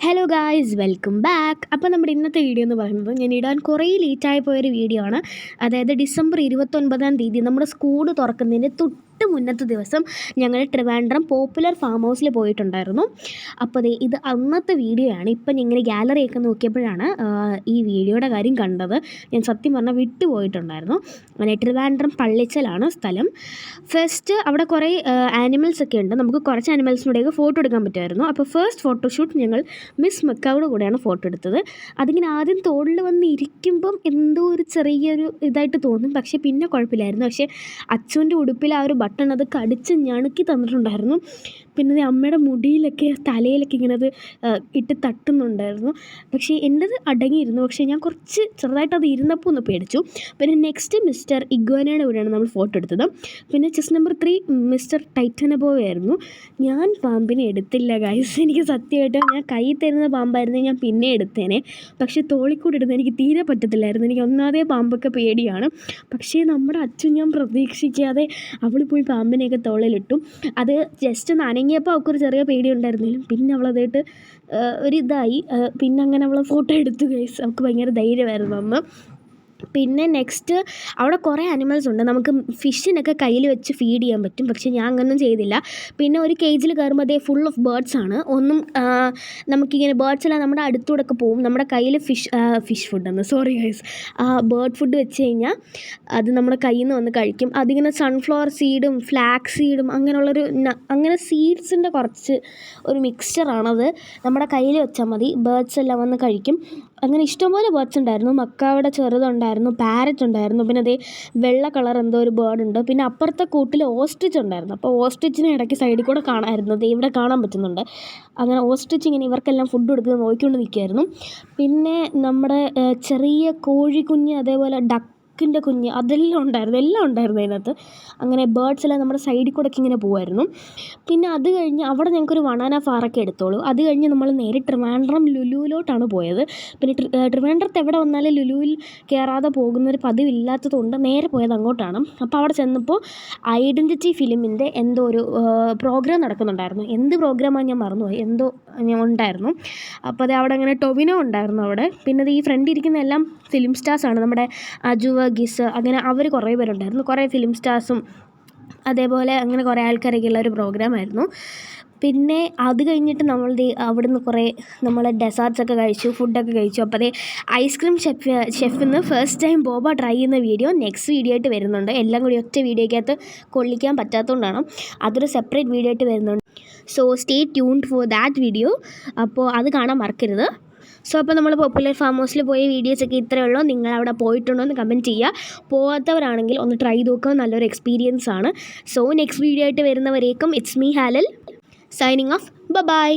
Hello guys, welcome back. അപ്പോൾ നമ്മുടെ ഇന്നത്തെ വീഡിയോ എന്ന് പറയുന്നത് ഞാൻ ഇടാൻ കുറേ ലേറ്റായി പോയൊരു വീഡിയോ ആണ്. അതായത് ഡിസംബർ 29-ാം തീയതി നമ്മുടെ സ്കൂൾ തുറക്കുന്നതിൻ്റെ മുന്നത്തെ ദിവസം ഞങ്ങൾ ട്രിവാൻഡ്രം പോപ്പുലർ ഫാം ഹൗസിൽ പോയിട്ടുണ്ടായിരുന്നു. അപ്പോൾ ഇത് അന്നത്തെ വീഡിയോ ആണ്. ഇപ്പം ഇങ്ങനെ ഗാലറിയൊക്കെ നോക്കിയപ്പോഴാണ് ഈ വീഡിയോയുടെ കാര്യം കണ്ടത്. ഞാൻ സത്യം പറഞ്ഞാൽ വിട്ടുപോയിട്ടുണ്ടായിരുന്നു. അങ്ങനെ ട്രിവാൻഡ്രം പള്ളിച്ചലാണ് സ്ഥലം. ഫസ്റ്റ് അവിടെ കുറേ ആനിമൽസ് ഒക്കെ ഉണ്ട്. നമുക്ക് കുറച്ച് ആനിമൽസിനോടെയൊക്കെ ഫോട്ടോ എടുക്കാൻ പറ്റുമായിരുന്നു. അപ്പോൾ ഫസ്റ്റ് ഫോട്ടോഷൂട്ട് ഞങ്ങൾ മിസ് മക്കാവുടെ കൂടെയാണ് ഫോട്ടോ എടുത്തത്. അതിങ്ങനെ ആദ്യം തോളിൽ വന്ന് ഇരിക്കുമ്പം എന്തോ ഒരു ചെറിയൊരു ഇതായിട്ട് തോന്നും, പക്ഷേ പിന്നെ കുഴപ്പമില്ലായിരുന്നു. പക്ഷേ അച്ചുവിൻ്റെ ഉടുപ്പിൽ ആ ഒരു ബട്ടൺ അത് കടിച്ച് ഞണുക്കി തന്നിട്ടുണ്ടായിരുന്നു. പിന്നെ അമ്മയുടെ മുടിയിലൊക്കെ തലയിലൊക്കെ ഇങ്ങനെ അത് ഇട്ട് തട്ടുന്നുണ്ടായിരുന്നു. പക്ഷേ എൻ്റെത് അടങ്ങിയിരുന്നു. പക്ഷേ ഞാൻ കുറച്ച് ചെറുതായിട്ട് അത് ഇരുന്നപ്പോൾ ഒന്ന് പേടിച്ചു. പിന്നെ നെക്സ്റ്റ് മിസ്റ്റർ ഇഗ്വാനയുടെ കൂടെയാണ് നമ്മൾ ഫോട്ടോ എടുത്തത്. പിന്നെ ചെസ് നമ്പർ 3 മിസ്റ്റർ ടൈറ്റനബോയായിരുന്നു. ഞാൻ പാമ്പിനെ എടുത്തില്ല ഗൈസ്. എനിക്ക് സത്യമായിട്ട് ഞാൻ കൈ തരുന്ന പാമ്പായിരുന്നു ഞാൻ പിന്നെ എടുത്തേനെ. പക്ഷേ തോളിക്കൂടെ ഇടുന്നത് എനിക്ക് തീരെ പറ്റത്തില്ലായിരുന്നു. എനിക്ക് ഒന്നാമതേ പാമ്പൊക്കെ പേടിയാണ്. പക്ഷേ നമ്മുടെ അച്ഛൻ ഞാൻ പ്രതീക്ഷിക്കാതെ അവൾ പോയി പാമ്പിനെയൊക്കെ തോളിലിട്ടു. അത് ജസ്റ്റ് നനങ്ങിയപ്പോൾ അവൾക്കൊരു ചെറിയ പേടി ഉണ്ടായിരുന്നെങ്കിലും പിന്നെ അവളതായിട്ട് ഒരിതായി. പിന്നെ അങ്ങനെ അവൾ ഫോട്ടോ എടുത്തു ഗൈസ്. അവൾക്ക് ഭയങ്കര ധൈര്യമായിരുന്നു അന്ന്. പിന്നെ നെക്സ്റ്റ് അവിടെ കുറേ ആനിമൽസ് ഉണ്ട്. നമുക്ക് ഫിഷിനൊക്കെ കയ്യിൽ വെച്ച് ഫീഡ് ചെയ്യാൻ പറ്റും. പക്ഷേ ഞാൻ അങ്ങനൊന്നും ചെയ്തില്ല. പിന്നെ ഒരു കേജിൽ കയറുമ്പോൾ അതേ ഫുൾ ഓഫ് ബേർഡ്സ് ആണ്. ഒന്നും നമുക്കിങ്ങനെ ബേർഡ്സ് എല്ലാം നമ്മുടെ അടുത്തൂടെയൊക്കെ പോകും. നമ്മുടെ കയ്യിൽ ഫിഷ് ഫുഡെന്ന് സോറി ഗൈസ് ബേർഡ് ഫുഡ് വെച്ച് കഴിഞ്ഞാൽ അത് നമ്മുടെ കയ്യിൽ നിന്ന് വന്ന് കഴിക്കും. അതിങ്ങനെ സൺഫ്ലവർ സീഡും ഫ്ലാക്സ് സീഡും അങ്ങനെ സീഡ്സിൻ്റെ കുറച്ച് ഒരു മിക്സ്ചറാണത്. നമ്മുടെ കയ്യിൽ വെച്ചാൽ മതി. ബേർഡ്സ് എല്ലാം വന്ന് കഴിക്കും. അങ്ങനെ ഇഷ്ടംപോലെ ബേർഡ്സ് ഉണ്ടായിരുന്നു. മക്കാവിടെ ചെറുതുണ്ടായിരുന്നു, പാരറ്റ് ഉണ്ടായിരുന്നു, പിന്നെ അതേ വെള്ള കളർ എന്തോ ഒരു ബേർഡ് ഉണ്ട്. പിന്നെ അപ്പുറത്തെ കൂട്ടിൽ ഓസ്ട്രിച്ച് ഉണ്ടായിരുന്നു. അപ്പോൾ ഓസ്ട്രിച്ചിനെ ഇടയ്ക്ക് സൈഡിൽ കൂടെ കാണാമായിരുന്നു. അത് ഇവിടെ കാണാൻ പറ്റുന്നുണ്ട്. അങ്ങനെ ഓസ്ട്രിച്ച് ഇങ്ങനെ ഇവർക്കെല്ലാം ഫുഡ് കൊടുക്കുന്നത് നോക്കിക്കൊണ്ട് നിൽക്കുമായിരുന്നു. പിന്നെ നമ്മുടെ ചെറിയ കോഴിക്കുഞ്ഞ്, അതേപോലെ ഡക്കിൻ്റെ കുഞ്ഞ്, അതെല്ലാം ഉണ്ടായിരുന്നു. എല്ലാം ഉണ്ടായിരുന്നു അതിനകത്ത്. അങ്ങനെ ബേർഡ്സ് എല്ലാം നമ്മുടെ സൈഡിൽ കൂടെ ഇങ്ങനെ പോകുമായിരുന്നു. പിന്നെ അത് കഴിഞ്ഞ് അവിടെ ഞങ്ങൾക്കൊരു ബനാന ഫാറൊക്കെ എടുത്തോളൂ. അത് കഴിഞ്ഞ് നമ്മൾ നേരെ ട്രിവാൻഡ്രം ലുലുവിലോട്ടാണ് പോയത്. പിന്നെ ട്രിവാൻഡ്രത്ത് എവിടെ വന്നാലും ലുലുവിൽ കയറാതെ പോകുന്നൊരു പതിവില്ലാത്തതുകൊണ്ട് നേരെ പോയത് അങ്ങോട്ടാണ്. അപ്പോൾ അവിടെ ചെന്നപ്പോൾ ഐഡൻറ്റിറ്റി ഫിലിമിൻ്റെ എന്തോ ഒരു പ്രോഗ്രാം നടക്കുന്നുണ്ടായിരുന്നു. എന്ത് പ്രോഗ്രാമാണ് ഞാൻ മറന്നുപോയി. എന്തോ ഉണ്ടായിരുന്നു. അപ്പോൾ അത് അവിടെ അങ്ങനെ ടൊവിനോ ഉണ്ടായിരുന്നു അവിടെ. പിന്നെ അത് ഈ ഫ്രണ്ട് ഇരിക്കുന്ന എല്ലാം ഫിലിം സ്റ്റാർസാണ്. നമ്മുടെ അജു വർഗീസ്, അങ്ങനെ അവർ കുറേ പേരുണ്ടായിരുന്നു. കുറേ ഫിലിം സ്റ്റാർസും അതേപോലെ അങ്ങനെ കുറേ ആൾക്കാരൊക്കെ ഉള്ള ഒരു പ്രോഗ്രാമായിരുന്നു. പിന്നെ അത് കഴിഞ്ഞിട്ട് നമ്മൾ അവിടുന്ന് കുറേ നമ്മൾ ഡെസേർട്ട്സൊക്കെ കഴിച്ചു, ഫുഡൊക്കെ കഴിച്ചു. അപ്പോൾ ഐസ്ക്രീം ഷെഫിന്ന് ഫസ്റ്റ് ടൈം ബോബ ട്രൈ ചെയ്യുന്ന വീഡിയോ നെക്സ്റ്റ് വീഡിയോ ആയിട്ട് വരുന്നുണ്ട്. എല്ലാം കൂടി ഒറ്റ വീഡിയോയ്ക്കകത്ത് കൊള്ളിക്കാൻ പറ്റാത്തതുകൊണ്ടാണ് അതൊരു സെപ്പറേറ്റ് വീഡിയോ ആയിട്ട് വരുന്നുണ്ട്. So stay tuned for that video. അപ്പോൾ അത് കാണാൻ മറക്കരുത്. സോ അപ്പോൾ നമ്മൾ പോപ്പുലർ ഫാം ഹൗസിൽ പോയ വീഡിയോസൊക്കെ ഇത്രയേ ഉള്ളൂ. നിങ്ങൾ അവിടെ പോയിട്ടുണ്ടോ എന്ന് കമൻറ്റ് ചെയ്യുക. പോകാത്തവരാണെങ്കിൽ ഒന്ന് ട്രൈ നോക്കുക. നല്ലൊരു എക്സ്പീരിയൻസ് ആണ്. സോ നെക്സ്റ്റ് വീഡിയോ ആയിട്ട് വരുന്നവരേക്കും it's me Halal signing off. By.